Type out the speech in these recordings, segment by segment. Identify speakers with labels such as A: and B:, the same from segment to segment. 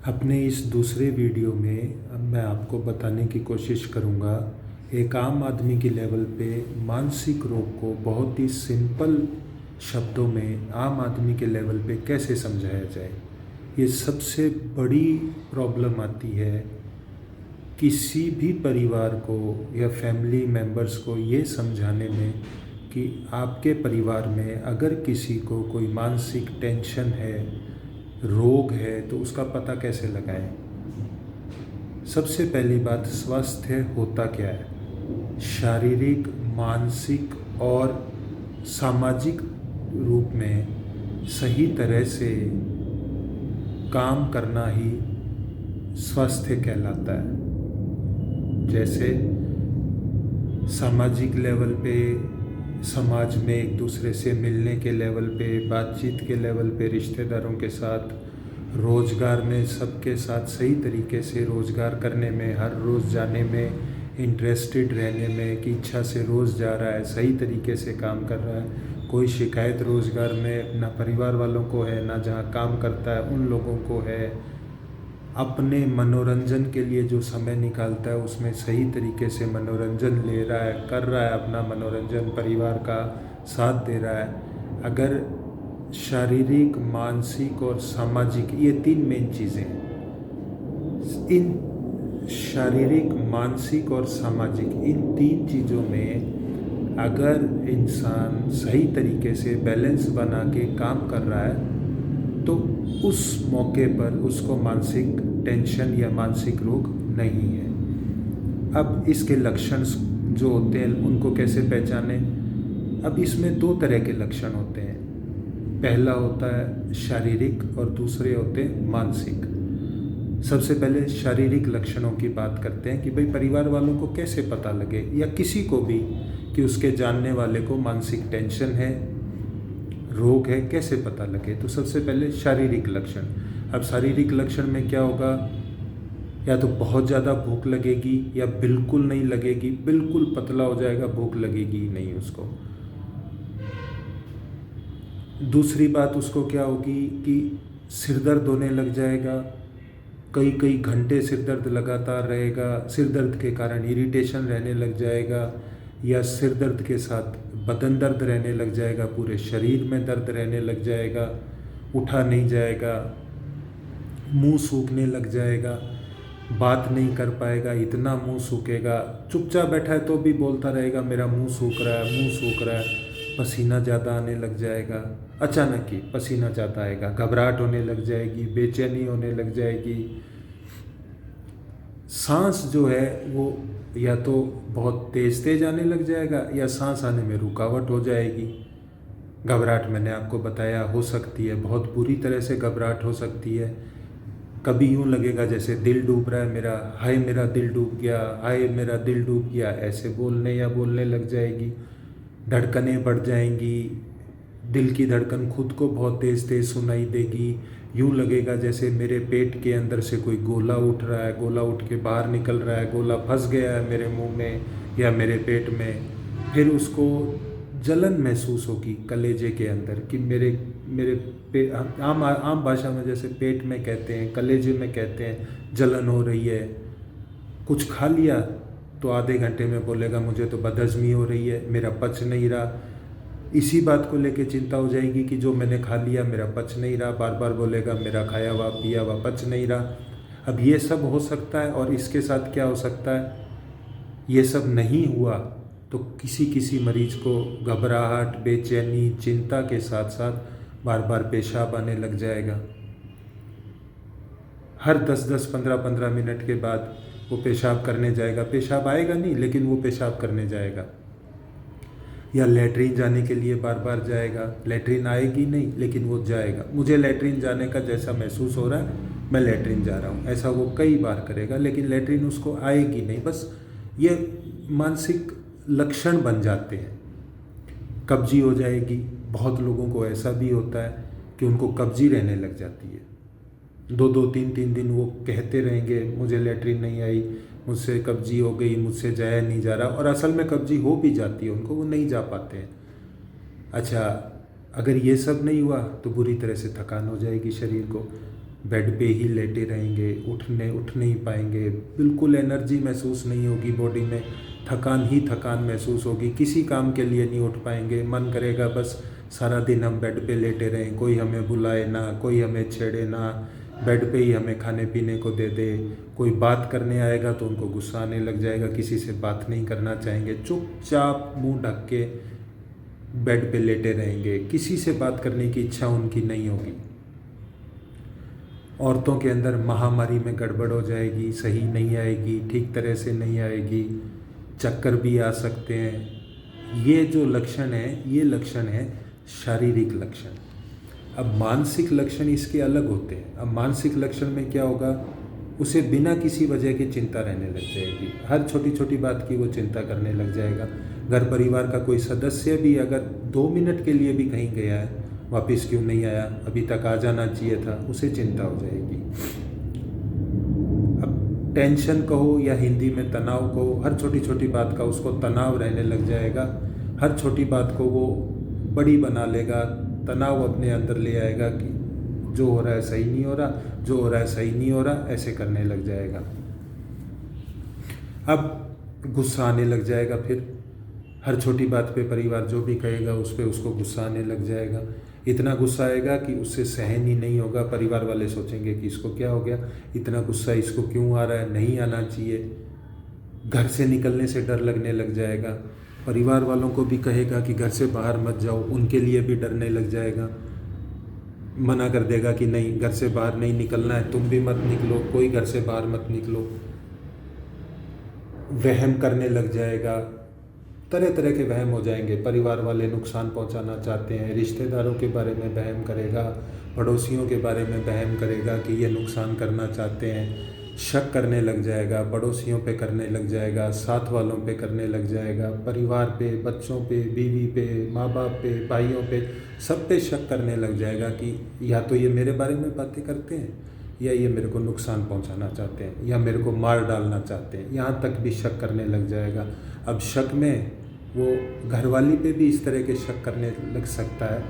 A: अपने इस दूसरे वीडियो में अब मैं आपको बताने की कोशिश करूँगा एक आम आदमी के लेवल पे मानसिक रोग को बहुत ही सिंपल शब्दों में आम आदमी के लेवल पे कैसे समझाया जाए। ये सबसे बड़ी प्रॉब्लम आती है किसी भी परिवार को या फैमिली मेम्बर्स को ये समझाने में कि आपके परिवार में अगर किसी को कोई मानसिक टेंशन है, रोग है, तो उसका पता कैसे लगाएं। सबसे पहली बात, स्वास्थ्य होता क्या है। शारीरिक, मानसिक और सामाजिक रूप में सही तरह से काम करना ही स्वास्थ्य कहलाता है। जैसे सामाजिक लेवल पे समाज में एक दूसरे से मिलने के लेवल पे, बातचीत के लेवल पे, रिश्तेदारों के साथ, रोज़गार में सबके साथ सही तरीके से रोज़गार करने में, हर रोज़ जाने में, इंटरेस्टेड रहने में कि इच्छा से रोज़ जा रहा है, सही तरीके से काम कर रहा है, कोई शिकायत रोज़गार में ना परिवार वालों को है ना जहाँ काम करता है उन लोगों को है। अपने मनोरंजन के लिए जो समय निकालता है उसमें सही तरीके से मनोरंजन ले रहा है, कर रहा है, अपना मनोरंजन परिवार का साथ दे रहा है। अगर शारीरिक, मानसिक और सामाजिक, ये तीन मेन चीज़ें हैं। इन शारीरिक, मानसिक और सामाजिक, इन तीन चीज़ों में अगर इंसान सही तरीके से बैलेंस बना के काम कर रहा है तो उस मौके पर उसको मानसिक टेंशन या मानसिक रोग नहीं है। अब इसके लक्षण जो होते हैं उनको कैसे पहचानें। अब इसमें दो तरह के लक्षण होते हैं। पहला होता है शारीरिक और दूसरे होते हैं मानसिक। सबसे पहले शारीरिक लक्षणों की बात करते हैं कि भाई परिवार वालों को कैसे पता लगे या किसी को भी कि उसके जानने वाले को मानसिक टेंशन है, रोग है, कैसे पता लगे। तो सबसे पहले शारीरिक लक्षण। अब शारीरिक लक्षण में क्या होगा, या तो बहुत ज़्यादा भूख लगेगी या बिल्कुल नहीं लगेगी, बिल्कुल पतला हो जाएगा, भूख लगेगी ही नहीं उसको। दूसरी बात उसको क्या होगी कि सिर दर्द होने लग जाएगा, कई कई घंटे सिर दर्द लगातार रहेगा, सिर दर्द के कारण इरिटेशन रहने लग जाएगा या सिर दर्द के साथ बदन दर्द रहने लग जाएगा, पूरे शरीर में दर्द रहने लग जाएगा, उठा नहीं जाएगा, मुंह सूखने लग जाएगा, बात नहीं कर पाएगा, इतना मुंह सूखेगा, चुपचाप बैठा है तो भी बोलता रहेगा मेरा मुंह सूख रहा है, मुंह सूख रहा है। पसीना ज़्यादा आने लग जाएगा, अचानक ही पसीना ज़्यादा आएगा, घबराहट होने लग जाएगी, बेचैनी होने लग जाएगी। सांस जो है वो या तो बहुत तेज़ तेज़ आने लग जाएगा या सांस आने में रुकावट हो जाएगी। घबराहट मैंने आपको बताया हो सकती है, बहुत बुरी तरह से घबराहट हो सकती है। कभी यूँ लगेगा जैसे दिल डूब रहा है मेरा, हाय मेरा दिल डूब गया, हाय मेरा दिल डूब गया, ऐसे बोलने लग जाएगी। धड़कनें बढ़ जाएंगी, दिल की धड़कन खुद को बहुत तेज़ तेज़ सुनाई देगी। यूँ लगेगा जैसे मेरे पेट के अंदर से कोई गोला उठ रहा है, गोला उठ के बाहर निकल रहा है, गोला फंस गया है मेरे मुंह में या मेरे पेट में। फिर उसको जलन महसूस होगी कलेजे के अंदर कि मेरे मेरे आम भाषा में जैसे पेट में कहते हैं, कलेजे में कहते हैं, जलन हो रही है। कुछ खा लिया तो आधे घंटे में बोलेगा मुझे तो बदहज़मी हो रही है, मेरा पच नहीं रहा। इसी बात को लेके चिंता हो जाएगी कि जो मैंने खा लिया मेरा पच नहीं रहा, बार बार बोलेगा मेरा खाया हुआ पिया हुआ पच नहीं रहा। अब ये सब हो सकता है। और इसके साथ क्या हो सकता है, ये सब नहीं हुआ तो किसी किसी मरीज को घबराहट, बेचैनी, चिंता के साथ साथ बार बार पेशाब आने लग जाएगा। हर 10-10, 15-15 मिनट के बाद वो पेशाब करने जाएगा। पेशाब आएगा नहीं लेकिन वो पेशाब करने जाएगा। या लैट्रीन जाने के लिए बार बार जाएगा, लैट्रीन आएगी नहीं लेकिन वो जाएगा। मुझे लैट्रीन जाने का जैसा महसूस हो रहा है मैं लैट्रीन जा रहा हूँ, ऐसा वो कई बार करेगा लेकिन लैट्रीन उसको आएगी नहीं। बस ये मानसिक लक्षण बन जाते हैं। कब्जी हो जाएगी, बहुत लोगों को ऐसा भी होता है कि उनको कब्जी रहने लग जाती है। 2-2, 3-3 दिन वो कहते रहेंगे मुझे लैट्रीन नहीं आई, मुझसे कब्जी हो गई, मुझसे जाया नहीं जा रहा, और असल में कब्जी हो भी जाती है उनको, वो नहीं जा पाते हैं। अच्छा, अगर ये सब नहीं हुआ तो बुरी तरह से थकान हो जाएगी शरीर को, बेड पे ही लेटे रहेंगे, उठ नहीं पाएंगे, बिल्कुल एनर्जी महसूस नहीं होगी बॉडी में, थकान ही थकान महसूस होगी, किसी काम के लिए नहीं उठ पाएंगे, मन करेगा बस सारा दिन हम बेड पे लेटे रहें, कोई हमें बुलाए ना, कोई हमें छेड़े ना, बेड पे ही हमें खाने पीने को दे दे, कोई बात करने आएगा तो उनको गुस्सा आने लग जाएगा, किसी से बात नहीं करना चाहेंगे, चुपचाप मुंह ढक के बेड पे लेटे रहेंगे, किसी से बात करने की इच्छा उनकी नहीं होगी। औरतों के अंदर महामारी में गड़बड़ हो जाएगी, सही नहीं आएगी, ठीक तरह से नहीं आएगी, चक्कर भी आ सकते हैं। ये जो लक्षण है, ये लक्षण है शारीरिक लक्षण। अब मानसिक लक्षण इसके अलग होते हैं। अब मानसिक लक्षण में क्या होगा, उसे बिना किसी वजह की चिंता रहने लग जाएगी, हर छोटी छोटी बात की वो चिंता करने लग जाएगा। घर परिवार का कोई सदस्य भी अगर 2 मिनट के लिए भी कहीं गया है, वापस क्यों नहीं आया, अभी तक आ जाना चाहिए था, उसे चिंता हो जाएगी। अब टेंशन कहो या हिंदी में तनाव कहो, हर छोटी छोटी बात का उसको तनाव रहने लग जाएगा, हर छोटी बात को वो बड़ी बना लेगा, तनाव अपने अंदर ले आएगा कि जो हो रहा है सही नहीं हो रहा, जो हो रहा है सही नहीं हो रहा, ऐसे करने लग जाएगा। अब गुस्सा आने लग जाएगा, फिर हर छोटी बात पे परिवार जो भी कहेगा उस पर उसको गुस्सा आने लग जाएगा, इतना गुस्सा आएगा कि उससे सहन ही नहीं होगा। परिवार वाले सोचेंगे कि इसको क्या हो गया, इतना गुस्सा इसको क्यों आ रहा है, नहीं आना चाहिए। घर से निकलने से डर लगने लग जाएगा, परिवार वालों को भी कहेगा कि घर से बाहर मत जाओ, उनके लिए भी डरने लग जाएगा, मना कर देगा कि नहीं घर से बाहर नहीं निकलना है, तुम भी मत निकलो, कोई घर से बाहर मत निकलो। वहम करने लग जाएगा, तरह तरह के वहम हो जाएंगे। परिवार वाले नुकसान पहुंचाना चाहते हैं, रिश्तेदारों के बारे में वहम करेगा, पड़ोसियों के बारे में वहम करेगा कि ये नुकसान करना चाहते हैं, शक करने लग जाएगा, पड़ोसियों पे करने लग जाएगा, साथ वालों पे करने लग जाएगा, परिवार पे, बच्चों पे, बीवी पे, माँ बाप पे, भाइयों पे, सब पे शक करने लग जाएगा कि या तो ये मेरे बारे में बातें करते हैं, या ये मेरे को नुकसान पहुंचाना चाहते हैं, या मेरे को मार डालना चाहते हैं, यहाँ तक भी शक करने लग जाएगा। अब शक में वो घरवाली पे भी इस तरह के शक करने लग सकता है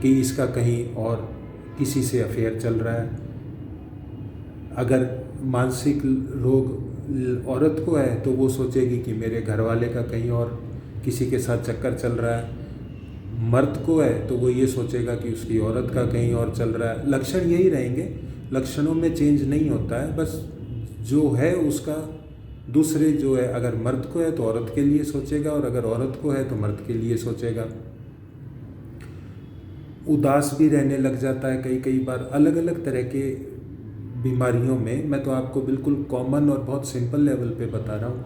A: कि इसका कहीं और किसी से अफेयर चल रहा है। अगर मानसिक रोग औरत को है तो वो सोचेगी कि मेरे घरवाले का कहीं और किसी के साथ चक्कर चल रहा है, मर्द को है तो वो ये सोचेगा कि उसकी औरत का कहीं और चल रहा है। लक्षण यही रहेंगे, लक्षणों में चेंज नहीं होता है, बस जो है उसका दूसरे जो है, अगर मर्द को है तो औरत के लिए सोचेगा, और अगर औरत को है तो मर्द के लिए सोचेगा। उदास भी रहने लग जाता है कई बार, अलग अलग तरह के बीमारियों में। मैं तो आपको बिल्कुल कॉमन और बहुत सिंपल लेवल पे बता रहा हूँ।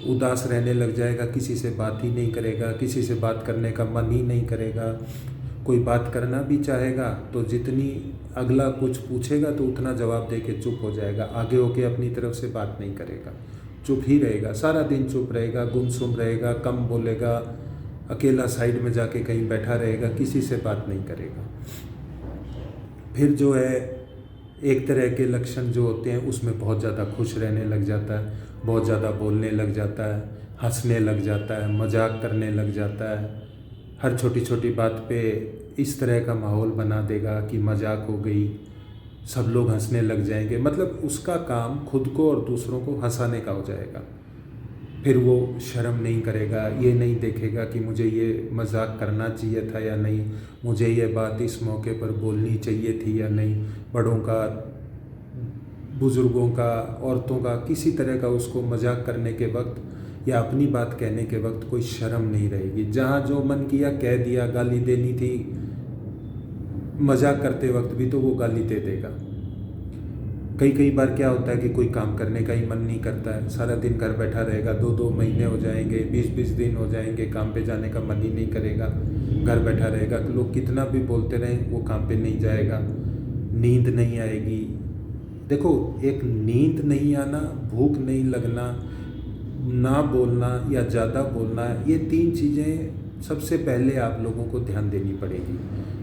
A: उदास रहने लग जाएगा, किसी से बात ही नहीं करेगा, किसी से बात करने का मन ही नहीं करेगा, कोई बात करना भी चाहेगा तो जितनी अगला कुछ पूछेगा तो उतना जवाब दे के चुप हो जाएगा, आगे होके अपनी तरफ से बात नहीं करेगा, चुप ही रहेगा, सारा दिन चुप रहेगा, गुमसुम रहेगा, कम बोलेगा, अकेला साइड में जाके कहीं बैठा रहेगा, किसी से बात नहीं करेगा। फिर जो है एक तरह के लक्षण जो होते हैं उसमें बहुत ज़्यादा खुश रहने लग जाता है, बहुत ज़्यादा बोलने लग जाता है, हंसने लग जाता है, मजाक करने लग जाता है, हर छोटी छोटी बात पे इस तरह का माहौल बना देगा कि मजाक हो गई, सब लोग हंसने लग जाएंगे। मतलब उसका काम खुद को और दूसरों को हंसाने का हो जाएगा। फिर वो शर्म नहीं करेगा, ये नहीं देखेगा कि मुझे ये मजाक करना चाहिए था या नहीं, मुझे ये बात इस मौके पर बोलनी चाहिए थी या नहीं। बड़ों का, बुज़ुर्गों का, औरतों का, किसी तरह का उसको मजाक करने के वक्त या अपनी बात कहने के वक्त कोई शर्म नहीं रहेगी। जहाँ जो मन किया कह दिया, गाली देनी थी मजाक करते वक्त भी तो वो गाली दे देगा। कई बार क्या होता है कि कोई काम करने का ही मन नहीं करता है, सारा दिन घर बैठा रहेगा, 2-2 महीने हो जाएंगे, 20-20 दिन हो जाएंगे, काम पे जाने का मन ही नहीं करेगा, घर बैठा रहेगा, लोग कितना भी बोलते रहें वो काम पे नहीं जाएगा। नींद नहीं आएगी। देखो, एक नींद नहीं आना, भूख नहीं लगना, ना बोलना या ज़्यादा बोलना, ये 3 चीज़ें सबसे पहले आप लोगों को ध्यान देनी पड़ेगी।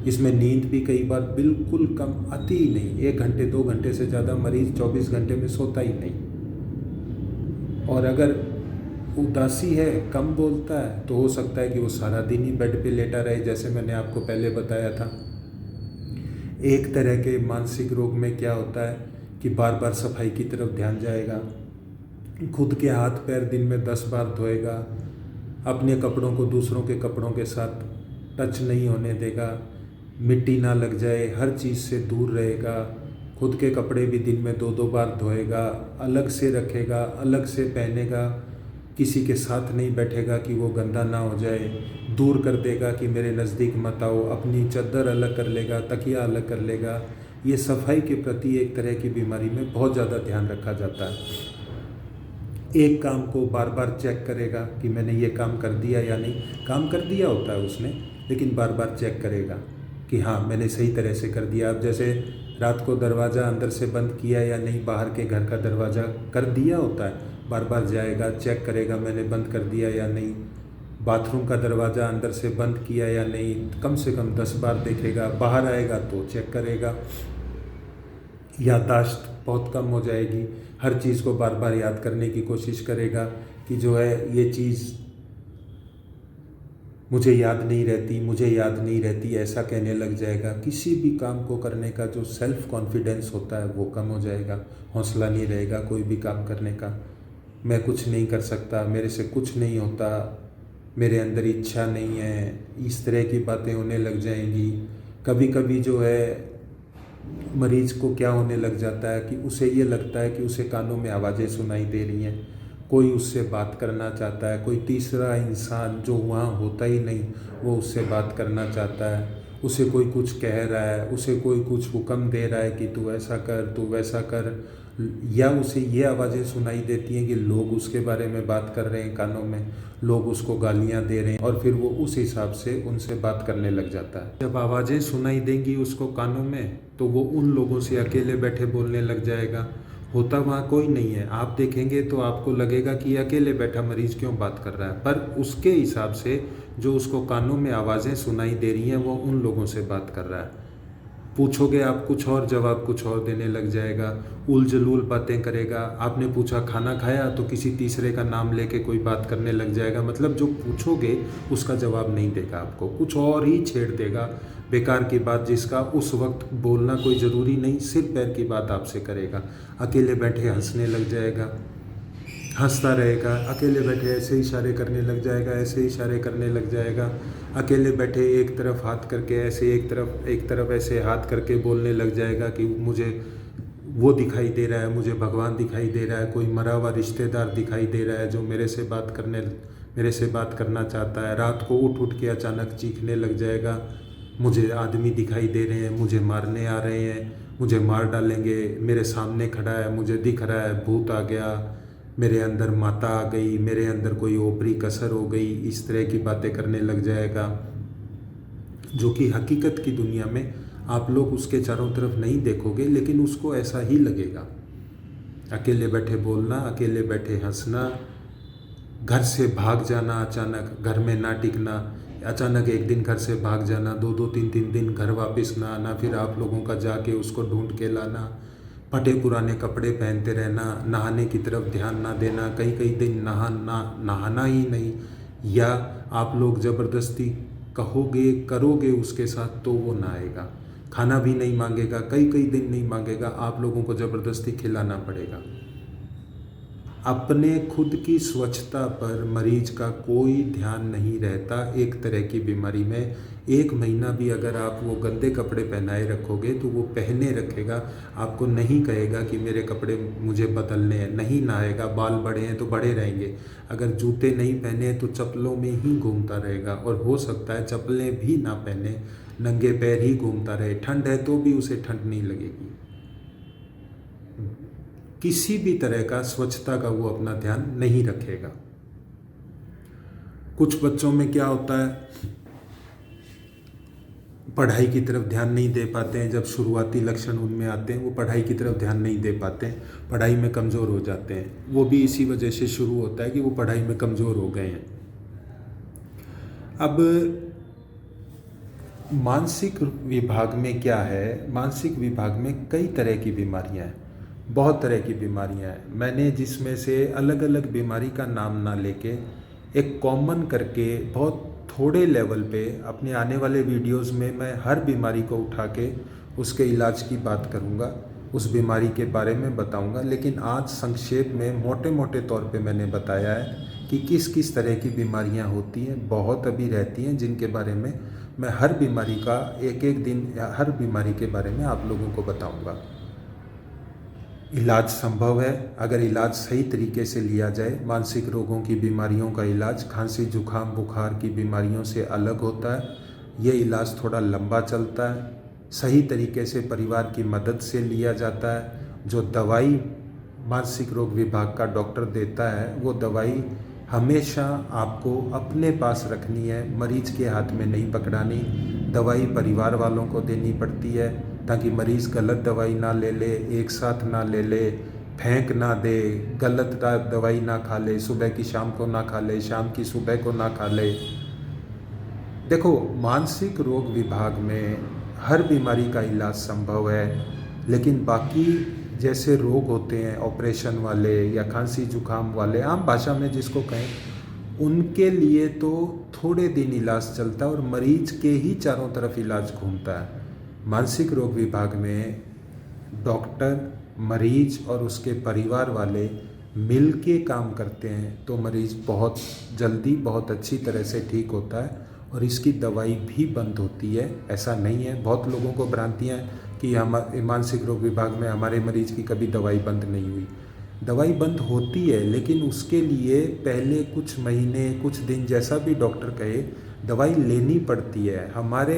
A: इसमें नींद भी कई बार बिल्कुल कम, अति ही नहीं, 1 घंटे 2 घंटे से ज़्यादा मरीज़ 24 घंटे में सोता ही नहीं। और अगर उदासी है, कम बोलता है, तो हो सकता है कि वो सारा दिन ही बेड पे लेटा रहे, जैसे मैंने आपको पहले बताया था। एक तरह के मानसिक रोग में क्या होता है कि बार बार सफाई की तरफ ध्यान जाएगा, खुद के हाथ पैर दिन में 10 बार धोएगा, अपने कपड़ों को दूसरों के कपड़ों के साथ टच नहीं होने देगा, मिट्टी ना लग जाए, हर चीज़ से दूर रहेगा, खुद के कपड़े भी दिन में 2-2 बार धोएगा, अलग से रखेगा, अलग से पहनेगा, किसी के साथ नहीं बैठेगा कि वो गंदा ना हो जाए, दूर कर देगा कि मेरे नज़दीक मत आओ, अपनी चादर अलग कर लेगा, तकिया अलग कर लेगा। ये सफाई के प्रति एक तरह की बीमारी में बहुत ज़्यादा ध्यान रखा जाता है। एक काम को बार बार चेक करेगा कि मैंने ये काम कर दिया या नहीं, काम कर दिया होता है उसने, लेकिन बार बार चेक करेगा कि हाँ मैंने सही तरह से कर दिया। अब जैसे रात को दरवाज़ा अंदर से बंद किया या नहीं, बाहर के घर का दरवाज़ा कर दिया होता है, बार बार जाएगा, चेक करेगा मैंने बंद कर दिया या नहीं। बाथरूम का दरवाज़ा अंदर से बंद किया या नहीं, कम से कम 10 बार देखेगा, बाहर आएगा तो चेक करेगा। याददाश्त बहुत कम हो जाएगी, हर चीज़ को बार बार याद करने की कोशिश करेगा कि जो है ये चीज़ मुझे याद नहीं रहती, मुझे याद नहीं रहती, ऐसा कहने लग जाएगा। किसी भी काम को करने का जो सेल्फ कॉन्फिडेंस होता है वो कम हो जाएगा, हौसला नहीं रहेगा कोई भी काम करने का। मैं कुछ नहीं कर सकता, मेरे से कुछ नहीं होता, मेरे अंदर इच्छा नहीं है, इस तरह की बातें होने लग जाएंगी। कभी कभी जो है मरीज को क्या होने लग जाता है कि उसे ये लगता है कि उसे कानों में आवाज़ें सुनाई दे रही हैं, कोई उससे बात करना चाहता है, कोई तीसरा इंसान जो वहाँ होता ही नहीं वो उससे बात करना चाहता है, उसे कोई कुछ कह रहा है, उसे कोई कुछ हुक्म दे रहा है कि तू ऐसा कर, तू वैसा कर, या उसे ये आवाज़ें सुनाई देती हैं कि लोग उसके बारे में बात कर रहे हैं कानों में, लोग उसको गालियाँ दे रहे हैं, और फिर वो उस हिसाब से उनसे बात करने लग जाता है। जब आवाज़ें सुनाई देंगी उसको कानों में तो वो उन लोगों से अकेले बैठे बोलने लग जाएगा। होता वहाँ कोई नहीं है, आप देखेंगे तो आपको लगेगा कि अकेले बैठा मरीज़ क्यों बात कर रहा है, पर उसके हिसाब से जो उसको कानों में आवाज़ें सुनाई दे रही हैं वो उन लोगों से बात कर रहा है। पूछोगे आप कुछ और, जवाब कुछ और देने लग जाएगा, उल-जलूल बातें करेगा। आपने पूछा खाना खाया तो किसी तीसरे का नाम लेके कोई बात करने लग जाएगा, मतलब जो पूछोगे उसका जवाब नहीं देगा आपको, कुछ और ही छेड़ देगा, बेकार की बात जिसका उस वक्त बोलना कोई ज़रूरी नहीं, सिर पैर की बात आपसे करेगा। अकेले बैठे हंसने लग जाएगा, हंसता रहेगा, अकेले बैठे ऐसे इशारे करने लग जाएगा, ऐसे इशारे करने लग जाएगा, अकेले बैठे एक तरफ हाथ करके ऐसे एक तरफ ऐसे हाथ करके बोलने लग जाएगा कि मुझे वो दिखाई दे रहा है, मुझे भगवान दिखाई दे रहा है, कोई मरा हुआ रिश्तेदार दिखाई दे रहा है जो मेरे से बात करना चाहता है। रात को उठ के अचानक चीखने लग जाएगा, मुझे आदमी दिखाई दे रहे हैं, मुझे मारने आ रहे हैं, मुझे मार डालेंगे, मेरे सामने खड़ा है, मुझे दिख रहा है, भूत आ गया, मेरे अंदर माता आ गई, मेरे अंदर कोई ओपरी कसर हो गई, इस तरह की बातें करने लग जाएगा, जो कि हकीकत की दुनिया में आप लोग उसके चारों तरफ नहीं देखोगे, लेकिन उसको ऐसा ही लगेगा। अकेले बैठे बोलना, अकेले बैठे हंसना, घर से भाग जाना, अचानक घर में ना टिकना, अचानक एक दिन घर से भाग जाना, 2-2 3-3 दिन घर वापस ना आना, फिर आप लोगों का जाके उसको ढूंढ के लाना, फटे पुराने कपड़े पहनते रहना, नहाने की तरफ ध्यान ना देना, कई दिन नहाना ही नहीं, या आप लोग ज़बरदस्ती कहोगे करोगे उसके साथ तो वो नहाएगा, खाना भी नहीं मांगेगा, कई दिन नहीं मांगेगा, आप लोगों को ज़बरदस्ती खिलाना पड़ेगा। अपने खुद की स्वच्छता पर मरीज का कोई ध्यान नहीं रहता। एक तरह की बीमारी में 1 महीना भी अगर आप वो गंदे कपड़े पहनाए रखोगे तो वो पहने रखेगा, आपको नहीं कहेगा कि मेरे कपड़े मुझे बदलने हैं, नहीं नहाएगा, बाल बड़े हैं तो बड़े रहेंगे, अगर जूते नहीं पहने हैं तो चप्पलों में ही घूमता रहेगा, और हो सकता है चप्पलें भी ना पहने, नंगे पैर ही घूमता रहे, ठंड है तो भी उसे ठंड नहीं लगेगी। किसी भी तरह का स्वच्छता का वो अपना ध्यान नहीं रखेगा। कुछ बच्चों में क्या होता है, पढ़ाई की तरफ ध्यान नहीं दे पाते हैं, जब शुरुआती लक्षण उनमें आते हैं वो पढ़ाई की तरफ ध्यान नहीं दे पाते हैं, पढ़ाई में कमज़ोर हो जाते हैं, वो भी इसी वजह से शुरू होता है कि वो पढ़ाई में कमज़ोर हो गए हैं। अब मानसिक विभाग में क्या है, मानसिक विभाग में कई तरह की बीमारियां हैं, बहुत तरह की बीमारियां हैं। मैंने जिसमें से अलग अलग बीमारी का नाम ना लेके एक कॉमन करके बहुत थोड़े लेवल पे अपने आने वाले वीडियोस में मैं हर बीमारी को उठा के उसके इलाज की बात करूँगा, उस बीमारी के बारे में बताऊँगा। लेकिन आज संक्षेप में मोटे मोटे तौर पे मैंने बताया है कि किस किस तरह की बीमारियां होती हैं। बहुत अभी रहती हैं जिनके बारे में मैं हर बीमारी का एक एक दिन या हर बीमारी के बारे में आप लोगों को बताऊँगा। इलाज संभव है अगर इलाज सही तरीके से लिया जाए। मानसिक रोगों की बीमारियों का इलाज खांसी जुखाम बुखार की बीमारियों से अलग होता है। ये इलाज थोड़ा लंबा चलता है, सही तरीके से परिवार की मदद से लिया जाता है। जो दवाई मानसिक रोग विभाग का डॉक्टर देता है वो दवाई हमेशा आपको अपने पास रखनी है, मरीज के हाथ में नहीं पकड़ानी। दवाई परिवार वालों को देनी पड़ती है ताकि मरीज़ गलत दवाई ना ले ले, एक साथ ना ले ले, फेंक ना दे, गलत दवाई ना खा ले, सुबह की शाम को ना खा ले, शाम की सुबह को ना खा ले। देखो, मानसिक रोग विभाग में हर बीमारी का इलाज संभव है, लेकिन बाकी जैसे रोग होते हैं ऑपरेशन वाले या खांसी जुकाम वाले, आम भाषा में जिसको कहें, उनके लिए तो थोड़े दिन इलाज चलता है और मरीज के ही चारों तरफ इलाज घूमता है। मानसिक रोग विभाग में डॉक्टर, मरीज और उसके परिवार वाले मिल के काम करते हैं तो मरीज बहुत जल्दी बहुत अच्छी तरह से ठीक होता है और इसकी दवाई भी बंद होती है। ऐसा नहीं है, बहुत लोगों को भ्रांतियाँ कि हम मानसिक रोग विभाग में हमारे मरीज की कभी दवाई बंद नहीं हुई। दवाई बंद होती है, लेकिन उसके लिए पहले कुछ महीने कुछ दिन जैसा भी डॉक्टर कहे दवाई लेनी पड़ती है। हमारे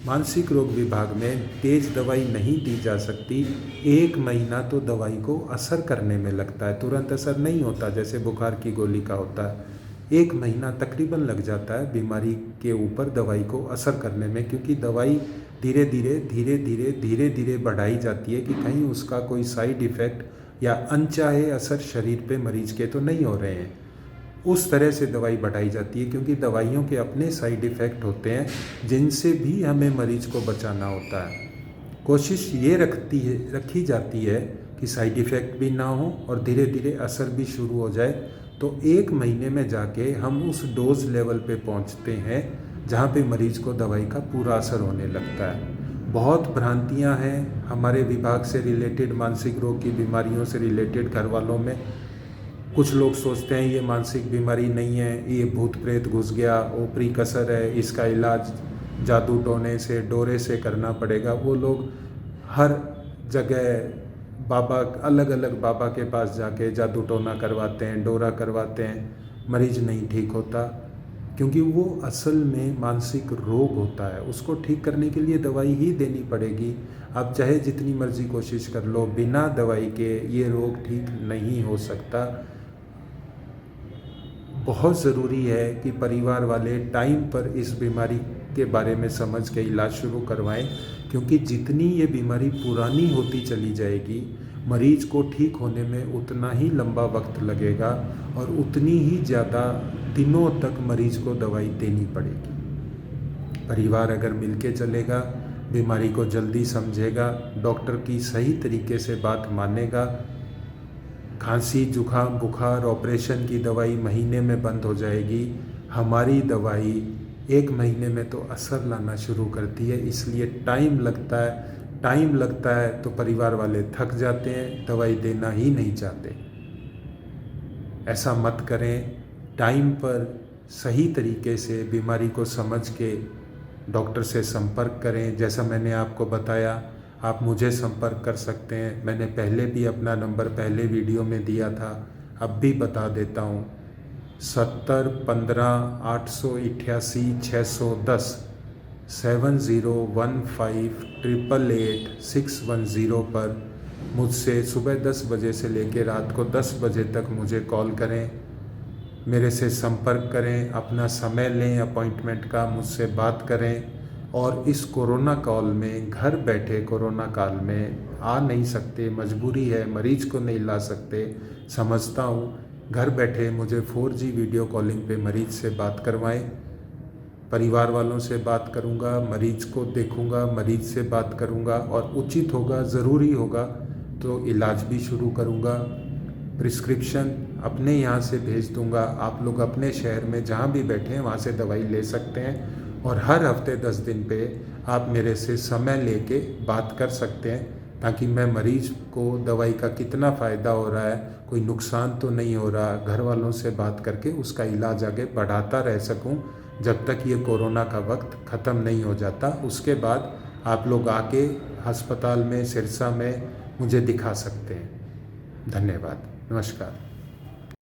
A: मानसिक रोग विभाग में तेज़ दवाई नहीं दी जा सकती। 1 महीना तो दवाई को असर करने में लगता है, तुरंत असर नहीं होता जैसे बुखार की गोली का होता है। 1 महीना तकरीबन लग जाता है बीमारी के ऊपर दवाई को असर करने में, क्योंकि दवाई धीरे धीरे बढ़ाई जाती है कि कहीं उसका कोई साइड इफ़ेक्ट या अनचाहे असर शरीर पे मरीज के तो नहीं हो रहे हैं। उस तरह से दवाई बढ़ाई जाती है क्योंकि दवाइयों के अपने साइड इफ़ेक्ट होते हैं जिनसे भी हमें मरीज को बचाना होता है। कोशिश ये रखी जाती है कि साइड इफ़ेक्ट भी ना हो और धीरे धीरे असर भी शुरू हो जाए। तो 1 महीने में जाके हम उस डोज लेवल पे पहुंचते हैं जहाँ पे मरीज को दवाई का पूरा असर होने लगता है। बहुत भ्रांतियाँ हैं हमारे विभाग से रिलेटेड, मानसिक रोग की बीमारियों से रिलेटेड घर वालों में। कुछ लोग सोचते हैं ये मानसिक बीमारी नहीं है, ये भूत प्रेत घुस गया, ऊपरी कसर है, इसका इलाज जादू टोने से डोरे से करना पड़ेगा। वो लोग हर जगह बाबा, अलग अलग बाबा के पास जाके जादू टोना करवाते हैं, डोरा करवाते हैं, मरीज नहीं ठीक होता, क्योंकि वो असल में मानसिक रोग होता है। उसको ठीक करने के लिए दवाई ही देनी पड़ेगी। आप चाहे जितनी मर्जी कोशिश कर लो, बिना दवाई के ये रोग ठीक नहीं हो सकता। बहुत ज़रूरी है कि परिवार वाले टाइम पर इस बीमारी के बारे में समझ के इलाज शुरू करवाएं, क्योंकि जितनी ये बीमारी पुरानी होती चली जाएगी मरीज को ठीक होने में उतना ही लंबा वक्त लगेगा और उतनी ही ज़्यादा दिनों तक मरीज को दवाई देनी पड़ेगी। परिवार अगर मिलके चलेगा, बीमारी को जल्दी समझेगा, डॉक्टर की सही तरीके से बात मानेगा, खांसी जुखाम बुखार ऑपरेशन की दवाई महीने में बंद हो जाएगी। हमारी दवाई 1 महीने में तो असर लाना शुरू करती है, इसलिए टाइम लगता है तो परिवार वाले थक जाते हैं, दवाई देना ही नहीं चाहते। ऐसा मत करें। टाइम पर सही तरीके से बीमारी को समझ के डॉक्टर से संपर्क करें। जैसा मैंने आपको बताया, आप मुझे संपर्क कर सकते हैं। मैंने पहले भी अपना नंबर पहले वीडियो में दिया था, अब भी बता देता हूँ। 70 15 888 610 7015 888 610 पर मुझसे सुबह 10 बजे से लेकर रात को 10 बजे तक मुझे कॉल करें, मेरे से संपर्क करें, अपना समय लें अपॉइंटमेंट का, मुझसे बात करें। और इस कोरोना काल में, घर बैठे कोरोना काल में आ नहीं सकते, मजबूरी है, मरीज को नहीं ला सकते, समझता हूँ। घर बैठे मुझे 4G वीडियो कॉलिंग पे मरीज से बात करवाएं। परिवार वालों से बात करूँगा, मरीज को देखूँगा, मरीज से बात करूँगा और उचित होगा, ज़रूरी होगा तो इलाज भी शुरू करूँगा। प्रिस्क्रिप्शन अपने यहाँ से भेज दूँगा, आप लोग अपने शहर में जहाँ भी बैठे हैं वहाँ से दवाई ले सकते हैं और हर हफ्ते 10 दिन पे आप मेरे से समय लेके बात कर सकते हैं, ताकि मैं मरीज़ को दवाई का कितना फ़ायदा हो रहा है, कोई नुकसान तो नहीं हो रहा, घर वालों से बात करके उसका इलाज आगे बढ़ाता रह सकूं जब तक ये कोरोना का वक्त ख़त्म नहीं हो जाता। उसके बाद आप लोग आके अस्पताल में, सिरसा में मुझे दिखा सकते हैं। धन्यवाद। नमस्कार।